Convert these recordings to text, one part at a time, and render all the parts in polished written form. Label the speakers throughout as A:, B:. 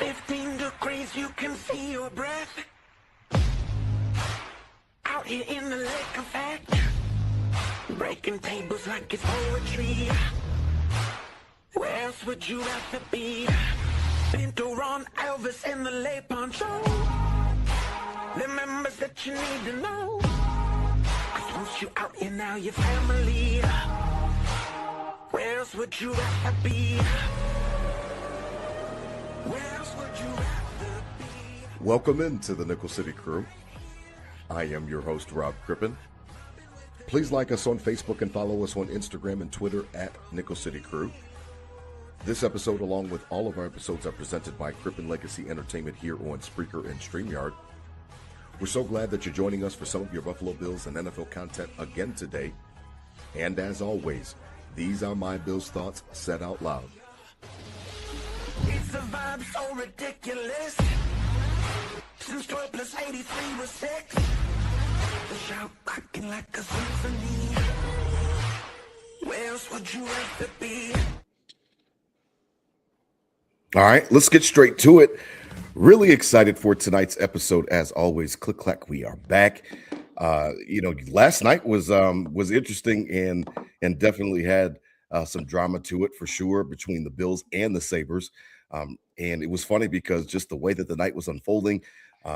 A: 15 degrees, you can see your breath. Out here in the lake of fact, breaking tables like it's poetry. Where else would you rather be? Pinto, Ron, Elvis, and the Lay Poncho. The members that you need to know. 'Cause once you out here now, your family. Where else would you rather be? Where else would you rather be?
B: Welcome into the Nickel City Crew. I am your host, Rob Crippen. Please like us on Facebook and follow us on Instagram and Twitter at Nickel City Crew. This episode, along with all of our episodes, are presented by Crippen Legacy Entertainment here on Spreaker and StreamYard. We're so glad that you're joining us for some of your Buffalo Bills and NFL content again today. And as always, these are my Bills thoughts said out loud.
A: It's a vibe so ridiculous. Since 12 plus 83 was 6. The shout rocking like a symphony. Where else would you rather be?
B: All right, let's get straight to it. Really excited for tonight's episode. As always, click clack, we are back. Last night was interesting and definitely had some drama to it for sure between the Bills and the Sabres. And it was funny because just the way that the night was unfolding,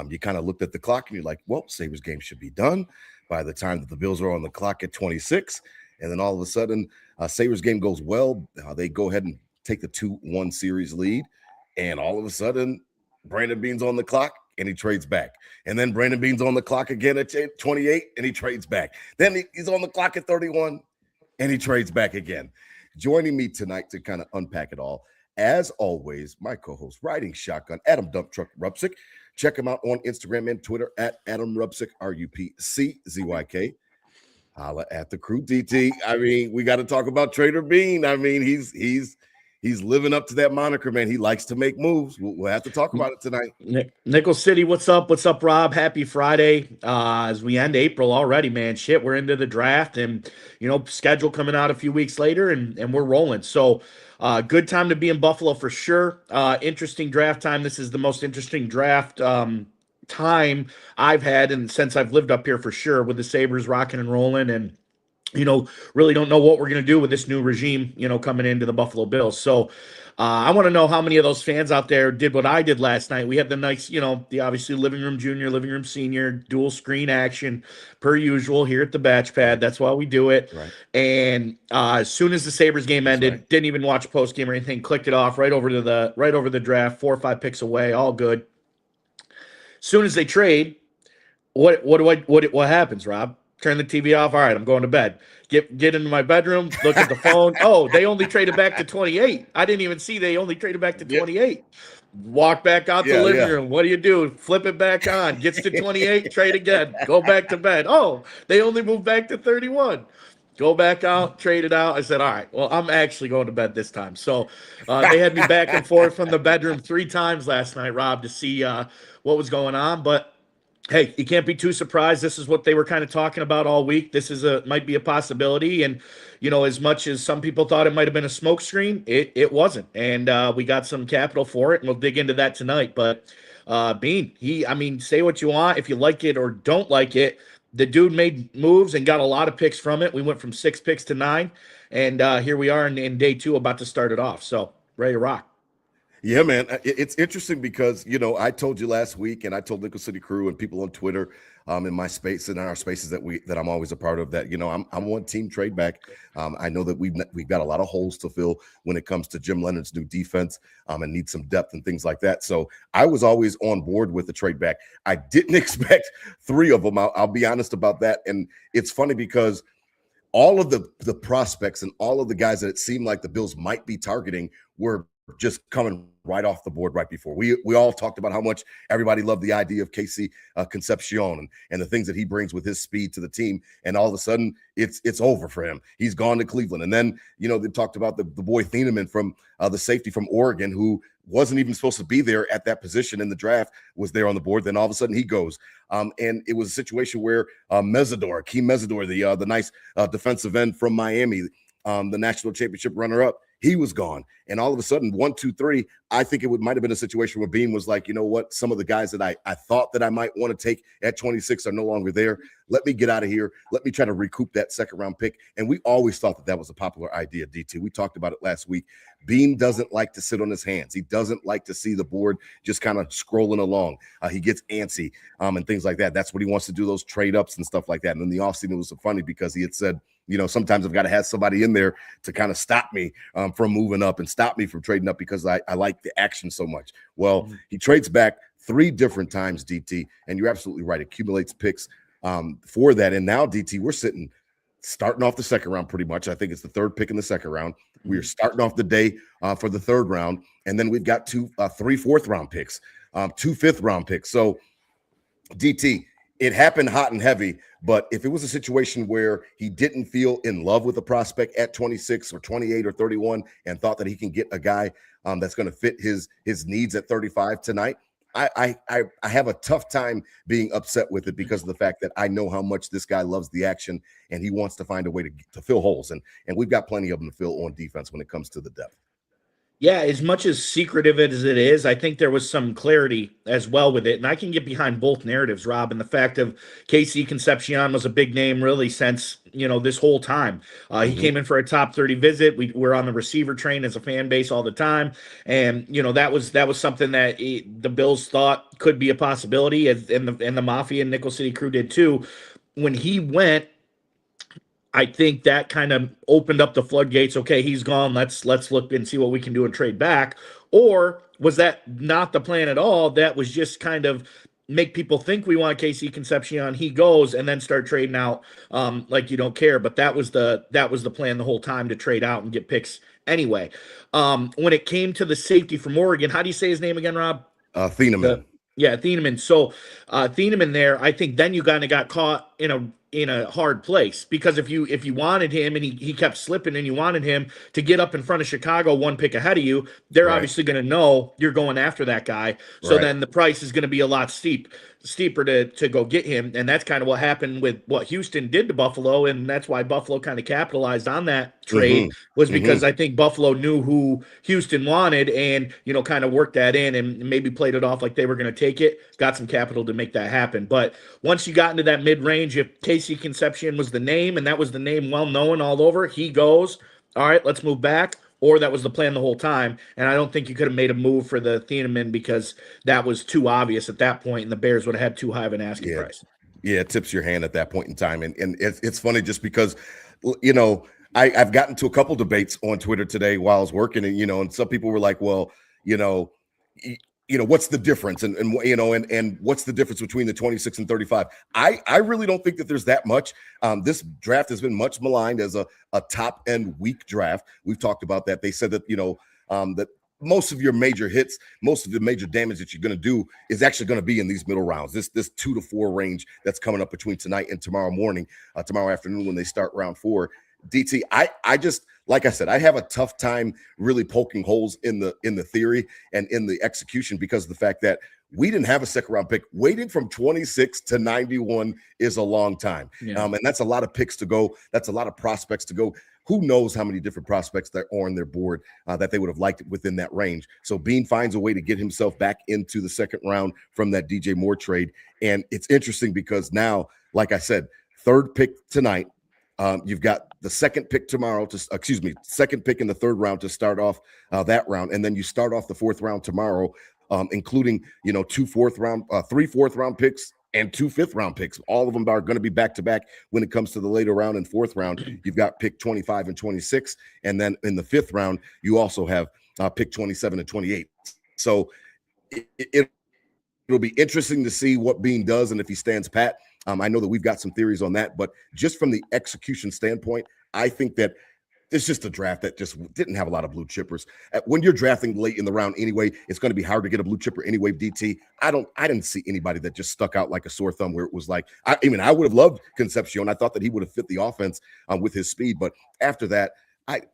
B: you kind of looked at the clock and you're like, well, Sabres game should be done by the time that the Bills are on the clock at 26. And then all of a sudden, Sabres game goes well. They go ahead and take the 2-1 series lead. And all of a sudden, Brandon Beane's on the clock and he trades back. And then Brandon Beane's on the clock again at 28 and he trades back. Then he's on the clock at 31 and he trades back again. Joining me tonight to kind of unpack it all, as always, my co-host, Riding Shotgun, Adam Dump Truck Rupsick. Check him out on Instagram and Twitter at Adam Rupsick, RUPCZYK. Holla at the crew, DT. I mean, we got to talk about Trader Beane. I mean, he's living up to that moniker, man. He likes to make moves. We'll have to talk about it tonight.
C: Nickel City, what's up? What's up, Rob? Happy Friday. As we end April already, man. Shit, we're into the draft and, schedule coming out a few weeks later and we're rolling. So good time to be in Buffalo for sure. Interesting draft time. This is the most interesting draft time I've had and since I've lived up here for sure, with the Sabres rocking and rolling and really don't know what we're going to do with this new regime, coming into the Buffalo Bills. So I want to know how many of those fans out there did what I did last night. We had the nice, the obviously living room junior, living room senior, dual screen action per usual here at the Batch Pad. That's why we do it.
B: Right.
C: And as soon as the Sabres game ended, didn't even watch post game or anything, clicked it off right over the draft, 4 or 5 picks away, all good. As soon as they trade, what happens, Rob? Turn the TV off. All right, I'm going to bed. Get into my bedroom, look at the phone. Oh, they only traded back to 28. I didn't even see they only traded back to 28. Walk back out the living room. What do you do? Flip it back on. Gets to 28, trade again. Go back to bed. Oh, they only moved back to 31. Go back out, trade it out. I said, all right, well, I'm actually going to bed this time. So they had me back and forth from the bedroom 3 times last night, Rob, to see what was going on. But hey, you can't be too surprised. This is what they were kind of talking about all week. This is might be a possibility. And, as much as some people thought it might have been a smokescreen, it wasn't. And we got some capital for it, and we'll dig into that tonight. But Beane, say what you want. If you like it or don't like it, the dude made moves and got a lot of picks from it. We went from 6 picks to 9. And here we are in day 2 about to start it off. So ready to rock.
B: Yeah, man. It's interesting because, I told you last week and I told Nickel City Crew and people on Twitter in my space and in our spaces that I'm always a part of that, I'm on team trade back. I know that we've got a lot of holes to fill when it comes to Jim Leonard's new defense and need some depth and things like that. So I was always on board with the trade back. I didn't expect 3 of them. I'll be honest about that. And it's funny because all of the prospects and all of the guys that it seemed like the Bills might be targeting were just coming right off the board right before. We all talked about how much everybody loved the idea of Casey Concepcion and the things that he brings with his speed to the team. And all of a sudden, it's over for him. He's gone to Cleveland. And then, they talked about the boy Thieneman from the safety from Oregon, who wasn't even supposed to be there at that position in the draft, was there on the board. Then all of a sudden he goes. And it was a situation where Keem Mesidor, the nice defensive end from Miami, the national championship runner-up, He was gone. And all of a sudden, 1, 2, 3, I think it might have been a situation where Beane was like, you know what? Some of the guys that I thought that I might want to take at 26 are no longer there. Let me get out of here. Let me try to recoup that second round pick. And we always thought that that was a popular idea, DT. We talked about it last week. Beane doesn't like to sit on his hands. He doesn't like to see the board just kind of scrolling along. He gets antsy and things like that. That's what he wants to do, those trade ups and stuff like that. And in the offseason, it was so funny because he had said, you know, sometimes I've got to have somebody in there to kind of stop me from moving up and stop me from trading up because I like the action so much. Well, he trades back 3 different times, DT, and you're absolutely right. Accumulates picks for that. And now, DT, we're starting off the second round pretty much. I think it's the 3rd pick in the second round. We're starting off the day for the 3rd round. And then we've got 3 4th round picks, 2 5th round picks. So, DT, it happened hot and heavy, but if it was a situation where he didn't feel in love with a prospect at 26 or 28 or 31 and thought that he can get a guy that's going to fit his needs at 35 tonight, I have a tough time being upset with it because of the fact that I know how much this guy loves the action and he wants to find a way to fill holes. And we've got plenty of them to fill on defense when it comes to the depth.
C: Yeah, as much as secretive as it is, I think there was some clarity as well with it. And I can get behind both narratives, Rob, and the fact of KC Concepcion was a big name really since, you know, this whole time. He came in for a top 30 visit. We're on the receiver train as a fan base all the time. And, you know, that was something that the Bills thought could be a possibility, and the Mafia and Nickel City crew did too. When he went, I think that kind of opened up the floodgates. Okay, he's gone. Let's look and see what we can do and trade back. Or was that not the plan at all? That was just kind of make people think we want KC Concepcion. He goes and then start trading out like you don't care. But that was the plan the whole time, to trade out and get picks anyway. When it came to the safety from Oregon, how do you say his name again, Rob?
B: Thieneman.
C: Yeah, Thieneman. So Thieneman there, I think then you kind of got caught in a hard place, because if you wanted him and he kept slipping and you wanted him to get up in front of Chicago 1 pick ahead of you, they're obviously going to know you're going after that guy. So then the price is going to be a lot steeper to go get him. And that's kind of what happened with what Houston did to Buffalo. And that's why Buffalo kind of capitalized on that trade, was because I think Buffalo knew who Houston wanted and, you know, kind of worked that in and maybe played it off like they were going to take it, got some capital to make that happen. But once you got into that mid-range, if KC Concepcion was the name and that was the name well known all over, he goes, all right, let's move back. Or that was the plan the whole time. And I don't think you could have made a move for the Thieneman because that was too obvious at that point, and the Bears would have had too high of an asking price.
B: Yeah, it tips your hand at that point in time. And it's funny just because, you know, I've gotten to a couple debates on Twitter today while I was working, and, you know, and some people were like, well, you know, what's the difference? And you know, and what's the difference between the 26 and 35? I really don't think that there's that much. This draft has been much maligned as a top end weak draft. We've talked about that. They said that, you know, that most of your major hits, most of the major damage that you're going to do is actually going to be in these middle rounds, this 2 to 4 range that's coming up between tonight and tomorrow afternoon when they start round 4. DT, I just, like I said, I have a tough time really poking holes in the theory and in the execution because of the fact that we didn't have a second round pick. Waiting from 26 to 91 is a long time. And that's a lot of picks to go. That's a lot of prospects to go. Who knows how many different prospects that are on their board that they would have liked within that range. So Beane finds a way to get himself back into the second round from that DJ Moore trade. And it's interesting because now, like I said, 3rd pick tonight. You've got the second pick tomorrow second pick in the 3rd round to start off that round. And then you start off the 4th round tomorrow, including, you know, 3 4th round picks and 2 5th round picks. All of them are going to be back to back when it comes to the later round and 4th round. You've got pick 25 and 26. And then in the 5th round, you also have pick 27 and 28. So it'll be interesting to see what Beane does and if he stands pat. I know that we've got some theories on that, but just from the execution standpoint, I think that it's just a draft that just didn't have a lot of blue chippers. When you're drafting late in the round anyway, it's going to be hard to get a blue chipper anyway, DT. I didn't see anybody that just stuck out like a sore thumb where it was like, I would have loved Concepcion. I thought that he would have fit the offense with his speed, but after that,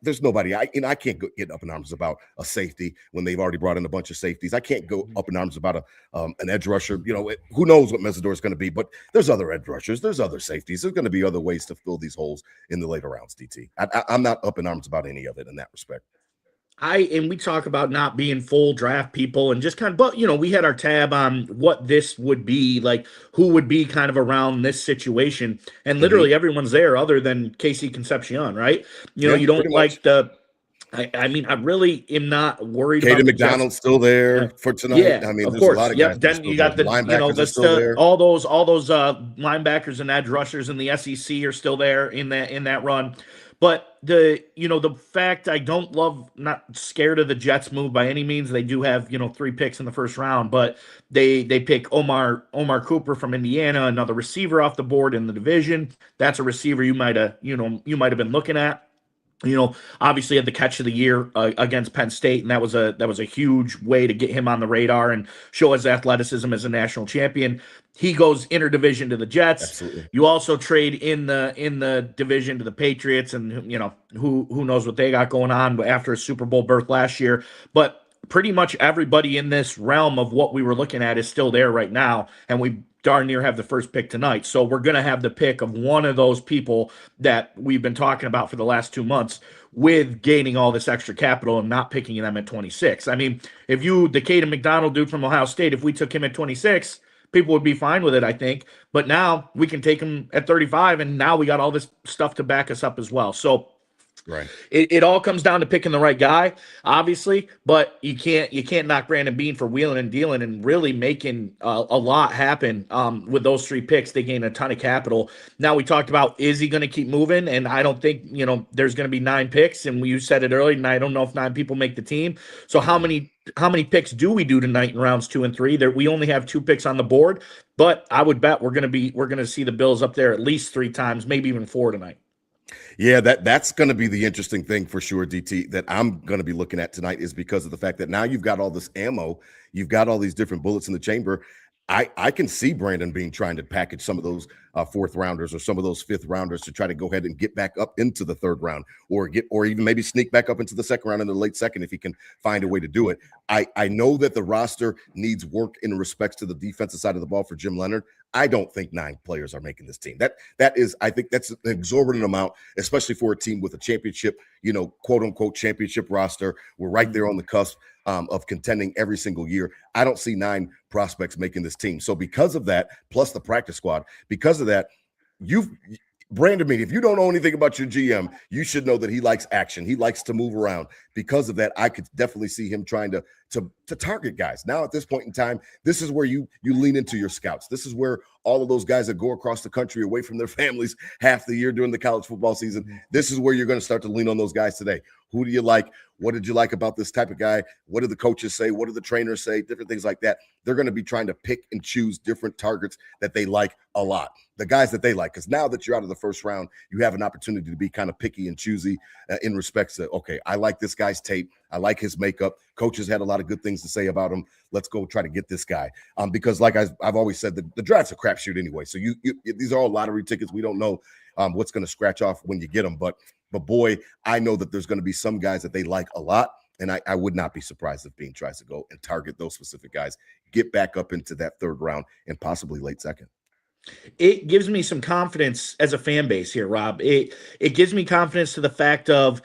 B: there's nobody. I can't get up in arms about a safety when they've already brought in a bunch of safeties. I can't go up in arms about an edge rusher. You know, who knows what Mesidor is going to be, but there's other edge rushers. There's other safeties. There's going to be other ways to fill these holes in the later rounds, DT. I'm not up in arms about any of it in that respect.
C: And we talk about not being full draft people and just kind of, but we had our tab on what this would be like, who would be kind of around this situation, and
B: Mhm.
C: literally everyone's there other than Casey Concepcion, right?
B: Yeah,
C: You
B: pretty
C: don't
B: much.
C: like the. I mean, I really am not worried
B: Caden
C: about the Jets.
B: McDonald's still there for tonight.
C: Yeah,
B: I mean,
C: of
B: there's a lot
C: course.
B: of guys
C: Yep.
B: that are
C: Then
B: still
C: you
B: there.
C: got
B: The
C: the,
B: linebackers are
C: that's
B: still
C: the
B: there.
C: all those linebackers and edge rushers in the SEC are still there in that run. But the fact I don't love, not scared of the Jets move by any means. They do have 3 picks in the first round, but they pick Omar Cooper from Indiana, another receiver off the board in the division. That's a receiver you might have been looking at. Obviously had the catch of the year against Penn State, and that was a huge way to get him on the radar and show his athleticism as a national champion. He goes interdivision to the Jets.
B: Absolutely.
C: You also trade in the division to the Patriots, and who knows what they got going on after a Super Bowl berth last year. But pretty much everybody in this realm of what we were looking at is still there right now, and we darn near have the first pick tonight. So we're going to have the pick of one of those people that we've been talking about for the last 2 months, with gaining all this extra capital and not picking them at 26. I mean, the Caden McDonald dude from Ohio State, if we took him at 26, people would be fine with it, I think. But now we can take him at 35, and now we got all this stuff to back us up as well. So
B: Right.
C: it all comes down to picking the right guy, obviously, but you can't knock Brandon Beane for wheeling and dealing and really making a lot happen with those 3 picks. They gain a ton of capital. Now, we talked about, is he going to keep moving? And I don't think there's going to be 9 picks. And you said it earlier, and I don't know if 9 people make the team. So how many picks do we do tonight in rounds 2 and 3? There, we only have 2 picks on the board, but I would bet we're going to see the Bills up there at least 3 times, maybe even 4 tonight.
B: Yeah, that's going to be the interesting thing for sure, DT, that I'm going to be looking at tonight, is because of the fact that now you've got all this ammo, you've got all these different bullets in the chamber. I can see Brandon Beane trying to package some of those 4th rounders or some of those 5th rounders to try to go ahead and get back up into the 3rd round, or even maybe sneak back up into the 2nd round in the late 2nd if he can find a way to do it. I know that the roster needs work in respects to the defensive side of the ball for Jim Leonhard. I don't think 9 players are making this team. I think that's an exorbitant amount, especially for a team with a championship, quote unquote championship roster. We're right there on the cusp of contending every single year. I don't see 9 prospects making this team. So because of that, plus the practice squad, because of that, Brandon Beane, if you don't know anything about your GM, you should know that he likes action. He likes to move around. Because of that, I could definitely see him trying to target guys. Now, at this point in time, this is where you lean into your scouts. This is where all of those guys that go across the country away from their families half the year during the college football season, this is where you're going to start to lean on those guys today. Who do you like? What did you like about this type of guy? What did the coaches say? What did the trainers say? Different things like that. They're going to be trying to pick and choose different targets that they like a lot. The guys that they like, because now that you're out of the 1st round, you have an opportunity to be kind of picky and choosy in respects to, okay, I like this guy's tape. I like his makeup. Coaches had a lot of good things to say about him. Let's go try to get this guy. Because like I've always said, the draft's a crapshoot anyway. So these are all lottery tickets. We don't know what's going to scratch off when you get them. But boy, I know that there's going to be some guys that they like a lot. And I would not be surprised if Beane tries to go and target those specific guys, get back up into that 3rd round and possibly late 2nd.
C: It gives me some confidence as a fan base here, Rob. It gives me confidence to the fact of,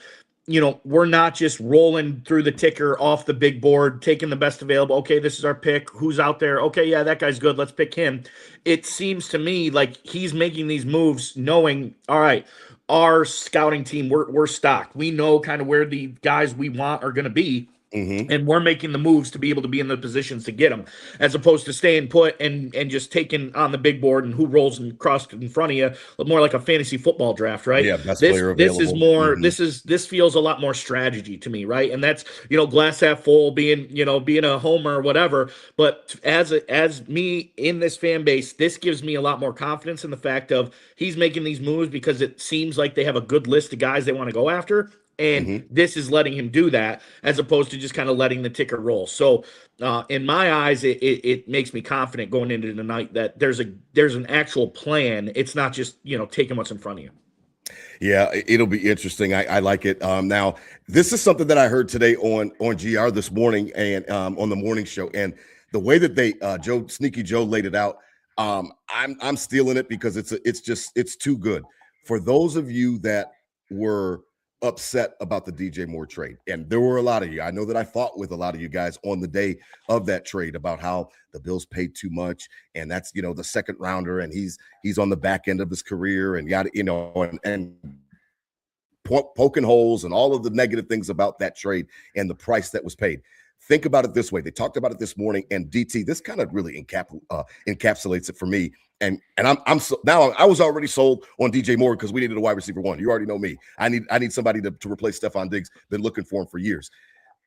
C: we're not just rolling through the ticker off the big board, taking the best available. Okay, this is our pick. Who's out there? Okay, yeah, that guy's good. Let's pick him. It seems to me like he's making these moves knowing, all right, our scouting team, we're stocked. We know kind of where the guys we want are going to be.
B: Mm-hmm.
C: And we're making the moves to be able to be in the positions to get them, as opposed to staying put and just taking on the big board and who rolls across in front of you, more like a fantasy football draft, right?
B: Yeah, best player available.
C: This is more.
B: Mm-hmm.
C: This feels a lot more strategy to me, right? And that's glass half full, being a homer or whatever. But as me in this fan base, this gives me a lot more confidence in the fact of he's making these moves because it seems like they have a good list of guys they want to go after. And this is letting him do that, as opposed to just kind of letting the ticker roll. So in my eyes, it makes me confident going into the night that there's an actual plan. It's not just, taking what's in front of you.
B: Yeah, it'll be interesting. I like it. Now, this is something that I heard today on GR this morning and on the morning show. And the way that they Sneaky Joe laid it out, I'm stealing it because it's too good. For those of you that were upset about the DJ Moore trade. And there were a lot of you. I know that I fought with a lot of you guys on the day of that trade about how the Bills paid too much. And that's, the second rounder, and he's on the back end of his career, and and poking holes and all of the negative things about that trade and the price that was paid. Think about it this way. They talked about it this morning, and DT, this kind of really encapsulates it for me. And I'm so, now I was already sold on DJ Moore because we needed a wide receiver one. You already know me. I need somebody to replace Stephon Diggs. Been looking for him for years.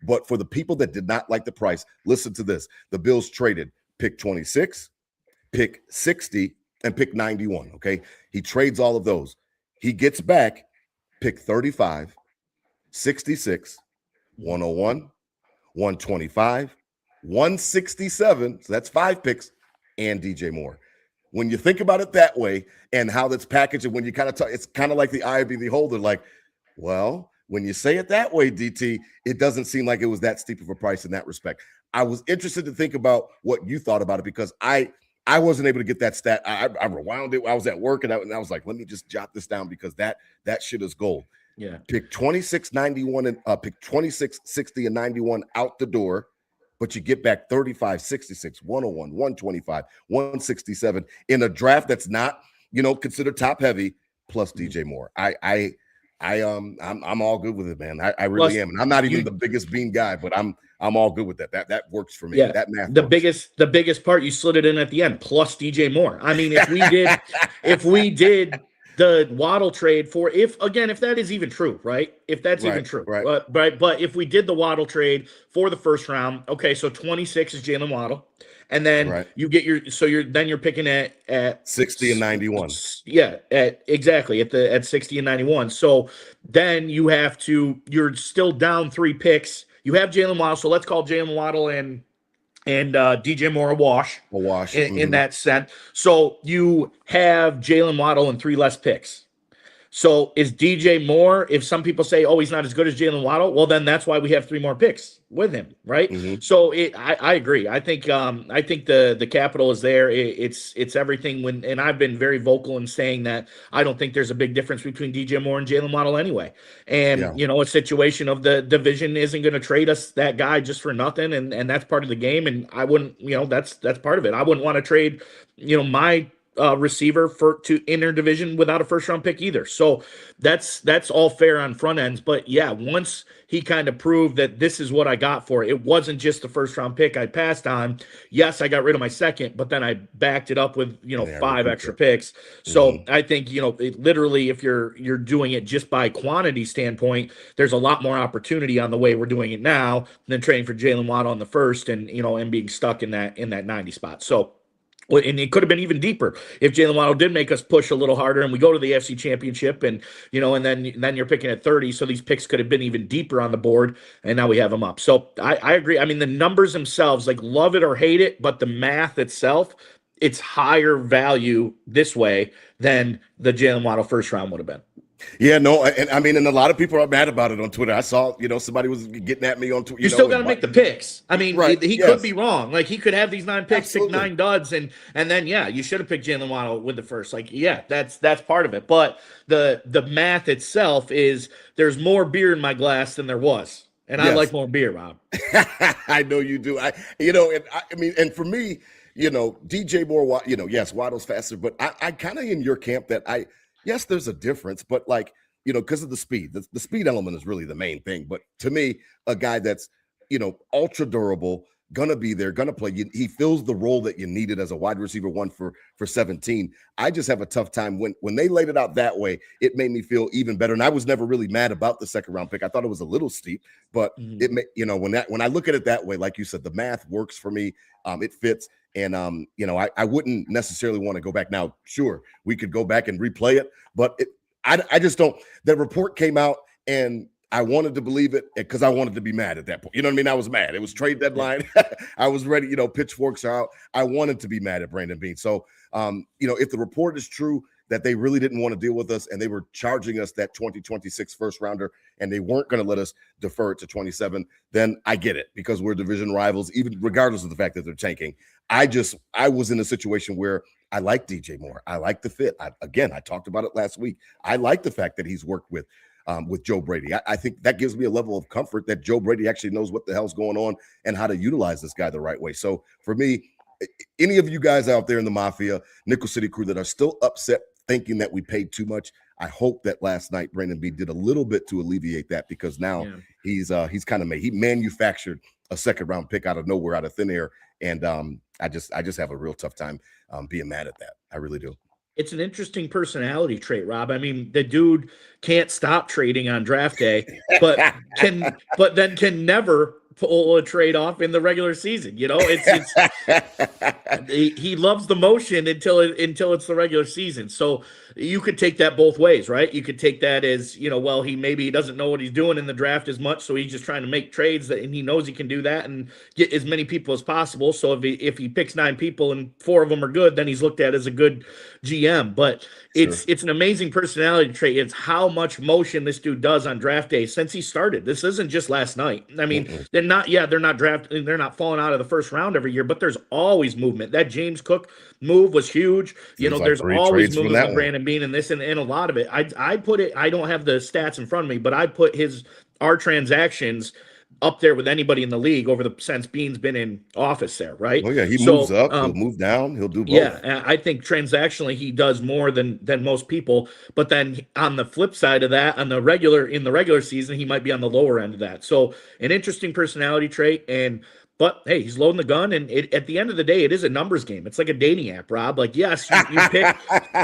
B: But for the people that did not like the price, listen to this. The Bills traded pick 26, pick 60, and pick 91. Okay. He trades all of those. He gets back pick 35, 66, 101, 125, 167. So that's 5 picks, and DJ Moore. When you think about it that way and how that's packaged, and when you kind of talk, it's kind of like the eye of the beholder. Like, well, when you say it that way, DT, it doesn't seem like it was that steep of a price in that respect. I was interested to think about what you thought about it because I wasn't able to get that stat. I rewound it. I was at work and I was like, let me just jot this down because that shit is gold.
C: Yeah.
B: Pick 26, 91, and pick 26, 60, and 91 out the door, but you get back 35, 66, 101, 125, 167 in a draft that's not, considered top heavy, plus DJ Moore. I'm all good with it, man. I really am. And I'm not even the biggest Beane guy, but I'm all good with that. That works for me.
C: Yeah,
B: that math.
C: The biggest part, you slid it in at the end, plus DJ Moore. I mean, if we did the Waddle trade if that is even true, right? If that's even true,
B: right?
C: But if we did the Waddle trade for the first round, okay, so 26 is Jalen Waddle, and then you get you're picking at
B: 60 and 91.
C: Yeah, exactly at 60 and 91. So then you're still down 3 picks. You have Jalen Waddle, so let's call Jalen Waddle and DJ Moore a wash in that sense. So you have Jalen Waddle and 3 less picks. So is DJ Moore, if some people say, oh, he's not as good as Jalen Waddle, well, then that's why we have 3 more picks with him, right? Mm-hmm. So I agree. I think the capital is there. It's everything and I've been very vocal in saying that I don't think there's a big difference between DJ Moore and Jalen Waddle anyway. And a situation of the division isn't going to trade us that guy just for nothing, and that's part of the game. And I wouldn't, that's part of it. I wouldn't want to trade, my receiver to enter division without a first round pick either. So that's all fair on front ends. But yeah, once he kind of proved that this is what I got for it, it wasn't just the first round pick I passed on. Yes, I got rid of my second, but then I backed it up with 5 extra picks. So I think literally if you're doing it just by quantity standpoint, there's a lot more opportunity on the way we're doing it now than trading for Jalen Waddle on the first and being stuck in that 90 spot. So. And it could have been even deeper if Jalen Waddle did make us push a little harder and we go to the AFC Championship and then you're picking at 30. So these picks could have been even deeper on the board, and now we have them up. So I agree. I mean, the numbers themselves, like, love it or hate it, but the math itself, it's higher value this way than the Jalen Waddle first round would have been.
B: Yeah, no, and I mean, and a lot of people are mad about it on Twitter. I saw, somebody was getting at me on Twitter.
C: You still got to make the picks. I mean, he could be wrong. Like, he could have these 9 picks, pick 9 duds, and then you should have picked Jalen Waddle with the first. Like, that's part of it. But the math itself is there's more beer in my glass than there was, and I like more beer, Rob.
B: I know you do. I mean, and for me, DJ Moore, yes, Waddle's faster, but I kind of in your camp that yes, there's a difference, but because of the speed, the speed element is really the main thing. But to me, a guy that's, ultra durable, gonna be there, gonna play. He fills the role that you needed as a wide receiver 1 for 17. I just have a tough time when they laid it out that way. It made me feel even better, and I was never really mad about the second round pick. I thought it was a little steep, but it when I look at it that way, like you said, the math works for me. It fits. And, I wouldn't necessarily want to go back now. Sure, we could go back and replay it, but I just don't. The report came out and I wanted to believe it because I wanted to be mad at that point. You know what I mean? I was mad. It was trade deadline. I was ready. Pitchforks are out. I wanted to be mad at Brandon Beane. So, if the report is true that they really didn't want to deal with us and they were charging us that 2026 first rounder and they weren't going to let us defer it to 27, then I get it because we're division rivals, even regardless of the fact that they're tanking. I was in a situation where I like DJ Moore. I like the fit. I talked about it last week. I like the fact that he's worked with with Joe Brady. I think that gives me a level of comfort that Joe Brady actually knows what the hell's going on and how to utilize this guy the right way. So for me, any of you guys out there in the Mafia, Nickel City crew that are still upset thinking that we paid too much, I hope that last night Brandon Beane did a little bit to alleviate that, because now he's kind of he manufactured a second round pick out of nowhere, out of thin air, and I just have a real tough time being mad at that. I really do.
C: It's an interesting personality trait, Rob. I mean, the dude can't stop trading on draft day, but then can never pull a trade off in the regular season. You know, it's he loves the motion until it's the regular season. So you could take that both ways, right? You could take that as, you know, well, he doesn't know what he's doing in the draft as much, so he's just trying to make trades and he knows he can do that and get as many people as possible. So if he picks 9 people and 4 of them are good, then he's looked at as a good GM. But it's an amazing personality trait. It's how much motion this dude does on draft day since he started. This isn't just last night. I mean, they're not falling out of the first round every year, but there's always movement. That James Cook move was huge. You know, there's always movement with Brandon Beane and this, and a lot of it. I put it, I don't have the stats in front of me, but I put our transactions up there with anybody in the league since Beane's been in office there, right?
B: Oh yeah, he moves up, he'll move down, he'll do both.
C: Yeah, I think transactionally he does more than most people. But then on the flip side of that, in the regular season, he might be on the lower end of that. So an interesting personality trait. But hey, he's loading the gun, and at the end of the day, it is a numbers game. It's like a dating app, Rob. Like, yes,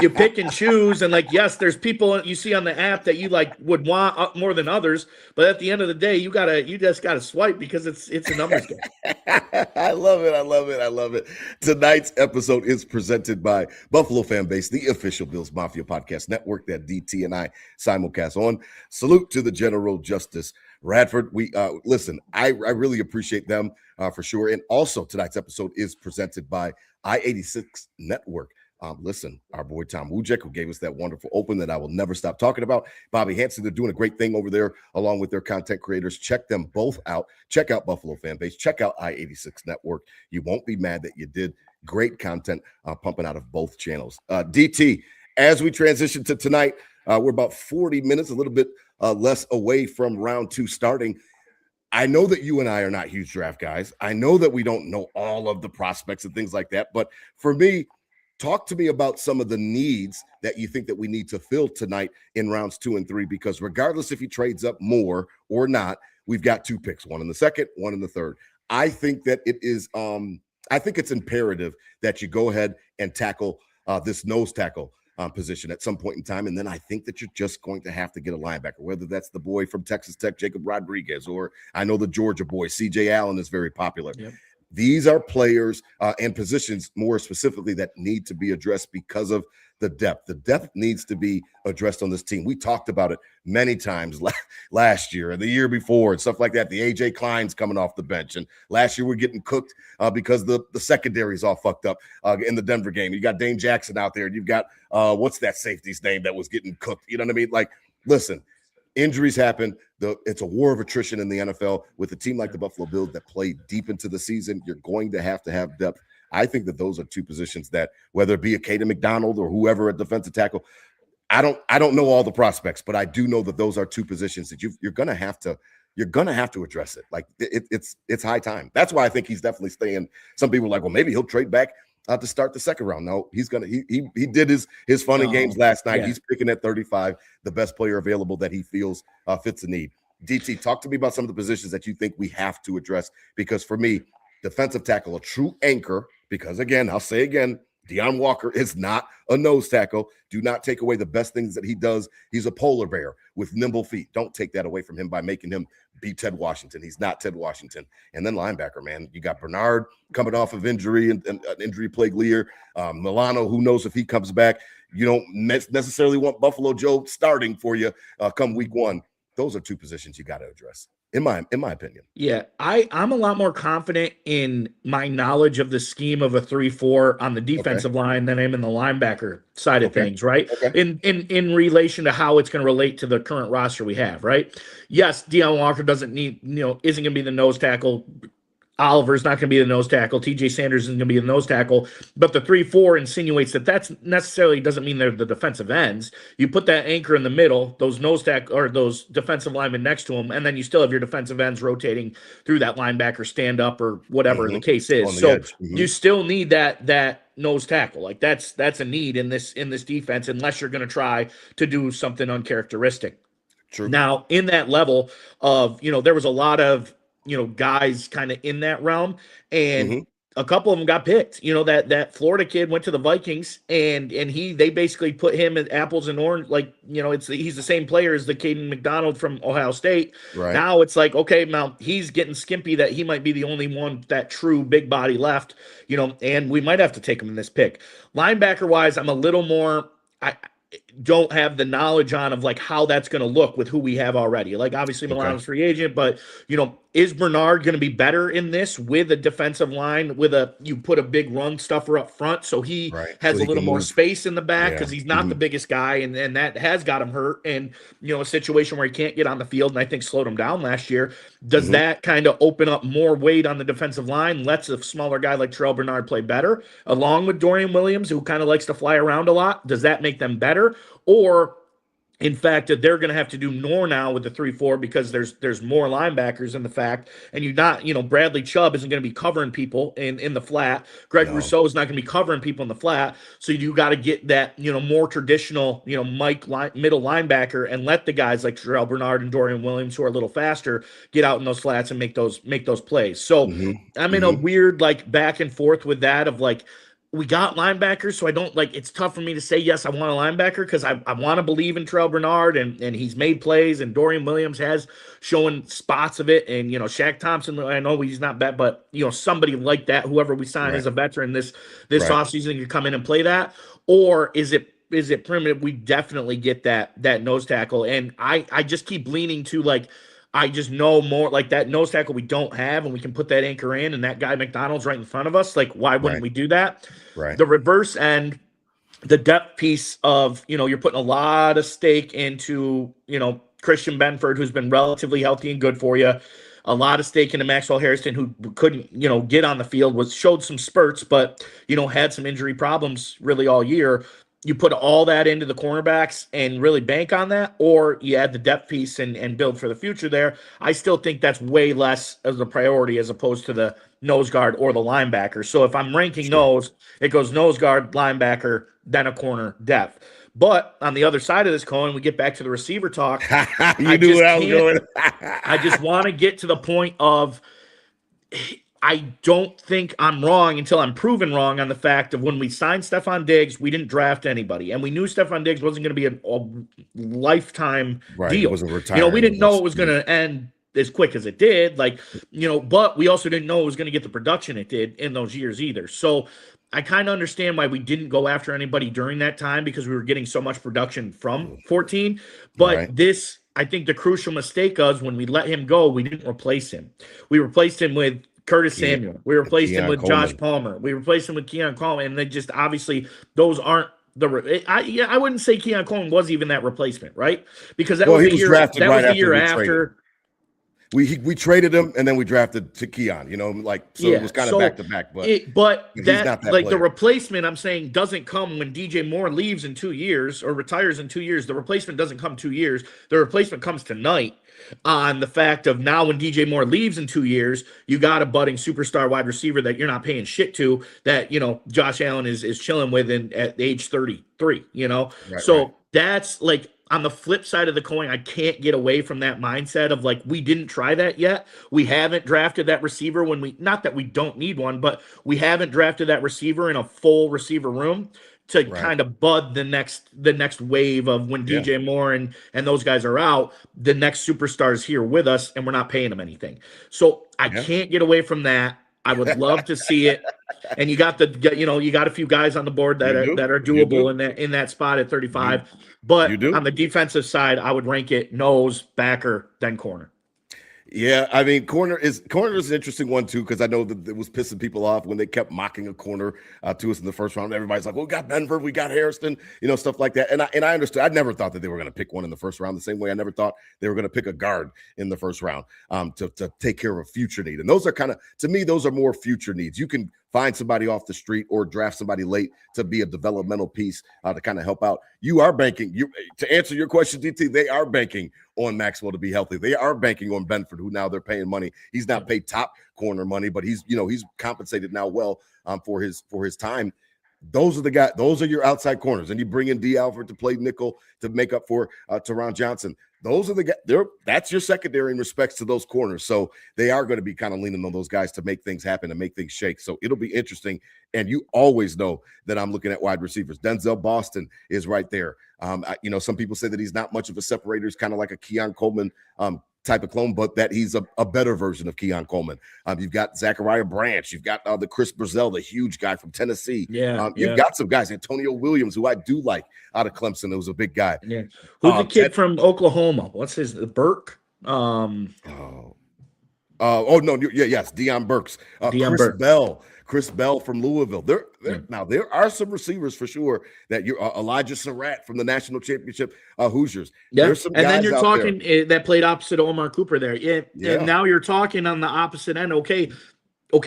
C: you pick and choose, and like, yes, there's people you see on the app that you like would want more than others. But at the end of the day, you just gotta swipe because it's a numbers game.
B: I love it. Tonight's episode is presented by Buffalo Fan Base, the official Bills Mafia podcast network that DT and I simulcast on. Salute to the General Justice Radford. We listen, I really appreciate them for sure. And also tonight's episode is presented by I-86 Network. Listen, our boy Tom Wujek, who gave us that wonderful open that I will never stop talking about. Bobby Hansen, they're doing a great thing over there along with their content creators. Check them both out. Check out Buffalo Fan Base. Check out I-86 Network. You won't be mad that you did. Great content pumping out of both channels. DT, as we transition to tonight, we're about 40 minutes, a little bit less away from round 2 starting. I know that you and I are not huge draft guys. I know that we don't know all of the prospects and things like that. But for me, talk to me about some of the needs that you think that we need to fill tonight in rounds 2 and 3, because regardless if he trades up more or not, we've got 2 picks, 1 in the second, 1 in the third. I think that it is, I think it's imperative that you go ahead and tackle this nose tackle position at some point in time. And then I think that you're just going to have to get a linebacker, whether that's the boy from Texas Tech, Jacob Rodriguez, or I know the Georgia boy, CJ Allen is very popular. Yep. These are players and positions more specifically that need to be addressed because of the depth. The depth needs to be addressed on this team. We talked about it many times last year and the year before and stuff like that. The AJ Klein's coming off the bench. And last year we're getting cooked because the secondary is all fucked up in the Denver game. You got Dane Jackson out there. And you've got, what's that safety's name that was getting cooked? You know what I mean? Like, listen, injuries happen. It's a war of attrition in the NFL. With a team like the Buffalo Bills that play deep into the season, you're going to have depth. I think that those are 2 positions that, whether it be a Caden McDonald or whoever at defensive tackle, I don't know all the prospects, but I do know that those are 2 positions that you're gonna have to address it. Like it's high time. That's why I think he's definitely staying. Some people are like, well, maybe he'll trade back to start the second round. No, he's gonna he did his fun and games last night. Yeah. He's picking at 35, the best player available that he feels fits the need. DT, talk to me about some of the positions that you think we have to address, because for me, defensive tackle, a true anchor, because again, I'll say again, Deion Walker is not a nose tackle. Do not take away the best things that he does. He's a polar bear with nimble feet. Don't take that away from him by making him be Ted Washington. He's not Ted Washington. And then linebacker, man, you got Bernard coming off of injury and an injury-plagued Lear. Milano, who knows if he comes back. You don't necessarily want Buffalo Joe starting for you come week 1. Those are 2 positions you got to address, in my opinion. Yeah,
C: I'm a lot more confident in my knowledge of the scheme of a 3-4 on the defensive line than I am in the linebacker side of things, right? In relation to how it's going to relate to the current roster we have, right? Yes, Deion Walker isn't going to be the nose tackle Oliver's not going to be the nose tackle. TJ Sanders isn't going to be the nose tackle. But the 3-4 insinuates that that's necessarily doesn't mean they're the defensive ends. You put that anchor in the middle, those nose tackle or those defensive linemen next to them, and then you still have your defensive ends rotating through that linebacker stand up or whatever the case is.
B: On the
C: So
B: edge.
C: you still need that nose tackle. Like that's a need in this defense, unless you're going to try to do something uncharacteristic.
B: True.
C: Now, in that level of, there was a lot of, guys kind of in that realm, and a couple of them got picked. That Florida kid went to the Vikings, and they basically put him at apples and orange. Like, he's the same player as the Caden McDonald from Ohio State.
B: Right.
C: Now it's like, okay, now he's getting skimpy that he might be the only one, that true big body left, and we might have to take him in this pick. Linebacker wise, I'm a little more, I don't have the knowledge on of like how that's going to look with who we have already. Like obviously Milano's free agent, but is Bernard going to be better in this with a defensive line you put a big run stuffer up front so he has a little more space in the back because he's not the biggest guy, and that has got him hurt, and a situation where he can't get on the field, and I think slowed him down last year. Does that kind of open up more weight on the defensive line, lets a smaller guy like Terrell Bernard play better along with Dorian Williams, who kind of likes to fly around a lot? Does that make them better? Or in fact, that they're going to have to do more now with the 3-4 because there's more linebackers in the fact, and Bradley Chubb isn't going to be covering people in the flat. Greg Rousseau is not going to be covering people in the flat. So you got to get that, more traditional, middle linebacker, and let the guys like Terrell Bernard and Dorian Williams, who are a little faster, get out in those flats and make those plays. So I'm in a weird, like, back and forth with that of like, we got linebackers, so I don't it's tough for me to say, yes, I want a linebacker because I want to believe in Terrell Bernard and he's made plays, and Dorian Williams has shown spots of it. And, Shaq Thompson, I know he's not bad, but, somebody like that, whoever we sign as a veteran this offseason can come in and play that. Or is it primitive? We definitely get that nose tackle. And I just keep leaning to I just know more like that nose tackle we don't have, and we can put that anchor in, and that guy McDonald's right in front of us. Like, why wouldn't we do that?
B: Right.
C: The reverse end, the depth piece of, you're putting a lot of stake into, Christian Benford, who's been relatively healthy and good for you. A lot of stake into Maxwell Harrison, who couldn't, get on the field, showed some spurts, but, had some injury problems really all year. You put all that into the cornerbacks and really bank on that, or you add the depth piece and build for the future there. I still think that's way less as a priority as opposed to the nose guard or the linebacker. So if I'm ranking nose, it goes nose guard, linebacker, then a corner, depth. But on the other side of this coin, we get back to the receiver talk.
B: You knew where I was going.
C: I just want to get to the point of I don't think I'm wrong until I'm proven wrong on the fact of when we signed Stephon Diggs, we didn't draft anybody. And we knew Stephon Diggs wasn't going to be a lifetime deal.
B: It wasn't retiring.
C: We didn't know it was going to end as quick as it did. But we also didn't know it was going to get the production it did in those years either. So I kind of understand why we didn't go after anybody during that time, because we were getting so much production from 14. But this, I think the crucial mistake was when we let him go, we didn't replace him. We replaced him with Curtis Samuel. We replaced him with Josh Palmer. We replaced him with Keon Coleman. And they just obviously those aren't I wouldn't say Keon Coleman was even that replacement, right? Because that was the year
B: drafted
C: that
B: right
C: was the year
B: after. We traded him, and then we drafted to Keon. It was kind of back to back. But he's not that
C: the
B: player.
C: replacement I'm saying doesn't come when DJ Moore leaves in 2 years or retires in 2 years. The replacement doesn't come 2 years. The replacement comes tonight. On the fact of now when DJ Moore leaves in 2 years, you got a budding superstar wide receiver that you're not paying shit to, that, Josh Allen is chilling with at age 33, that's like on the flip side of the coin. I can't get away from that mindset of like, we didn't try that yet. We haven't drafted that receiver not that we don't need one, but we haven't drafted that receiver in a full receiver room to kind of bud the next wave of when DJ Moore and those guys are out, the next superstars here with us, and we're not paying them anything. So I can't get away from that. I would love to see it. And you got a few guys on the board that are doable in that spot at 35. But on the defensive side, I would rank it nose, backer, then corner.
B: Yeah, I mean, corner is an interesting one too, because I know that it was pissing people off when they kept mocking a corner to us in the first round. Everybody's like, "Well, we got Benford, we got Harrison," stuff like that. And I understood. I never thought that they were going to pick one in the first round. The same way I never thought they were going to pick a guard in the first round to take care of a future need. And those are kind of, to me, those are more future needs. You can find somebody off the street or draft somebody late to be a developmental piece to kind of help out. You are banking. To answer your question, DT, they are banking on Maxwell to be healthy. They are banking on Benford, who now they're paying money. He's not paid top corner money, but he's compensated now well for his time. Those are the guys. Those are your outside corners, and you bring in D. Alford to play nickel to make up for Teron Johnson. Those are the guys. That's your secondary in respects to those corners. So they are going to be kind of leaning on those guys to make things happen and make things shake. So it'll be interesting. And you always know that I'm looking at wide receivers. Denzel Boston is right there. Some people say that he's not much of a separator. He's kind of like a Keon Coleman type of clone, but that he's a better version of Keon Coleman. You've got Zachariah Branch. You've got the Chris Brazell, the huge guy from Tennessee. You've got some guys, Antonio Williams, who I do like out of Clemson. It was a big guy.
C: Yeah. Who's the kid from Oklahoma? What's his Burke?
B: Yes, Deion Burks. Chris Bell from Louisville. Now there are some receivers for sure that you're Elijah Surratt from the national championship Hoosiers.
C: Yeah,
B: There's some
C: and
B: guys
C: then you're
B: out
C: talking
B: there
C: that played opposite Omar Cooper there. Yeah, and now you're talking on the opposite end. Okay,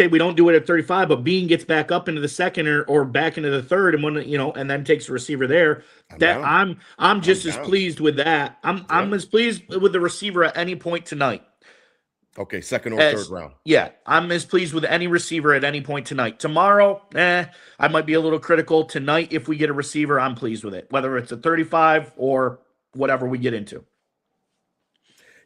C: we don't do it at 35, but Beane gets back up into the second or back into the third, and and then takes a receiver there. I'm just as pleased with that. I'm as pleased with the receiver at any point tonight.
B: Okay, second or third round.
C: Yeah, I'm as pleased with any receiver at any point tonight. Tomorrow, I might be a little critical. Tonight, if we get a receiver, I'm pleased with it, whether it's a 35 or whatever we get into.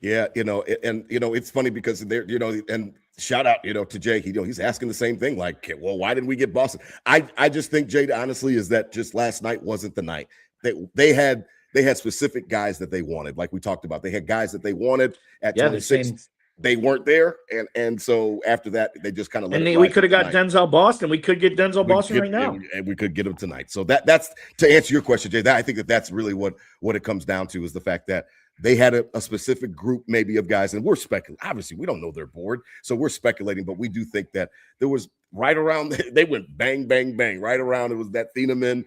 B: Yeah, it's funny because they're, and shout out, to Jay. He's asking the same thing. Like, well, why didn't we get Boston? I just think, Jay, honestly, is that just last night wasn't the night. They had specific guys that they wanted, like we talked about. They had guys that they wanted at 26. They weren't there, and so after that, they just kind of let it
C: we could have got Denzel Boston. We could get Denzel Boston right now,
B: and we could get him tonight. So that's to answer your question, Jay. I think that's really what it comes down to, is the fact that they had a specific group maybe of guys, and we're speculating. Obviously, we don't know their board, so we're speculating, but we do think that there was right around. They went bang, bang, bang right around. It was that Thieneman,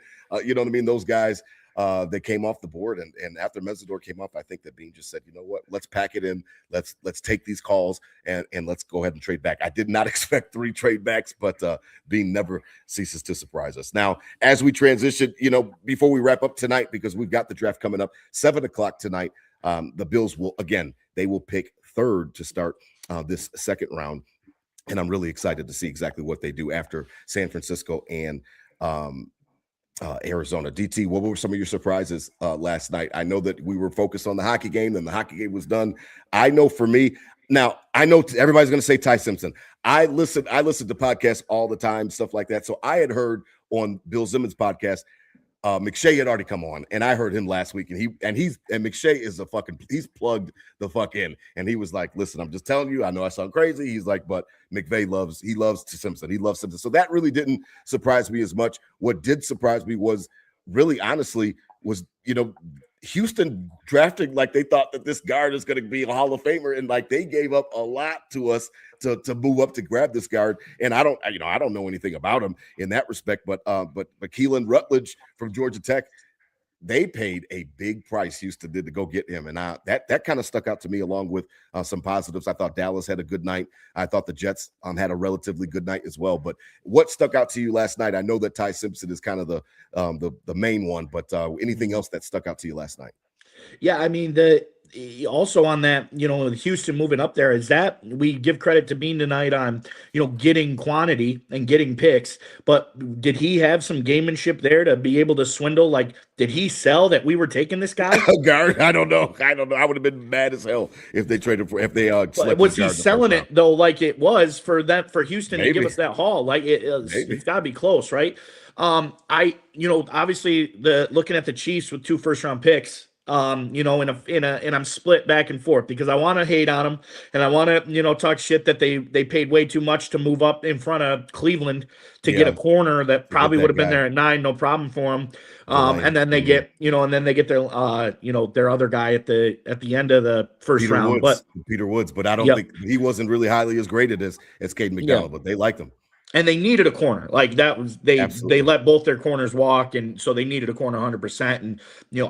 B: those guys. They came off the board, and after Mesidor came up, I think that Beane just said, you know what, let's pack it in, let's take these calls and let's go ahead and trade back. I did not expect 3 trade backs, but Beane never ceases to surprise us. Now, as we transition, before we wrap up tonight, because we've got the draft coming up 7:00 tonight, the Bills will pick third to start this second round, and I'm really excited to see exactly what they do after San Francisco and Arizona. DT, what were some of your surprises last night? I know that we were focused on the hockey game, and the hockey game was done. I know for me, now I know everybody's going to say Ty Simpson. I listen to podcasts all the time, stuff like that. So I had heard on Bill Simmons' podcast, McShay had already come on, and I heard him last week, and McShay is he's plugged the fuck in, and he was like, listen, I'm just telling you, I know I sound crazy. He's like, but McVay loves Simpson. He loves Simpson. So that really didn't surprise me as much. What did surprise me was really, honestly, Houston drafting like they thought that this guard is going to be a Hall of Famer, and like they gave up a lot to us to move up to grab this guard. And I don't know anything about him in that respect, but Keelan Rutledge from Georgia Tech, they paid a big price, Houston did, to go get him. And that kind of stuck out to me, along with some positives. I thought Dallas had a good night. I thought the Jets had a relatively good night as well. But what stuck out to you last night? I know that Ty Simpson is kind of the main one, but anything else that stuck out to you last night?
C: Yeah, I mean, also on that, Houston moving up there, is that we give credit to Beane tonight on, getting quantity and getting picks, but did he have some gamemanship there to be able to swindle? Like, did he sell that we were taking this guy?
B: Guard, I don't know. I would have been mad as hell if they traded for,
C: was he selling it though, like it was for Houston to give us that haul? Like it's got to be close, right? Obviously looking at the Chiefs with 2 first-round picks, and I'm split back and forth because I want to hate on them and I want to, talk shit that they paid way too much to move up in front of Cleveland to get
B: Yeah,
C: a corner that
B: to get
C: probably would
B: that
C: have been
B: guy,
C: there at 9, no problem for them.
B: Delane.
C: And then they get, their other guy at the end of the first round. But
B: Peter Woods, but I don't
C: yep,
B: think he wasn't really highly as graded as Caden
C: yeah.
B: McDowell, but they liked him.
C: And they needed a corner. Like that was they
B: Absolutely.
C: let both their corners walk, and so they needed a corner 100%. And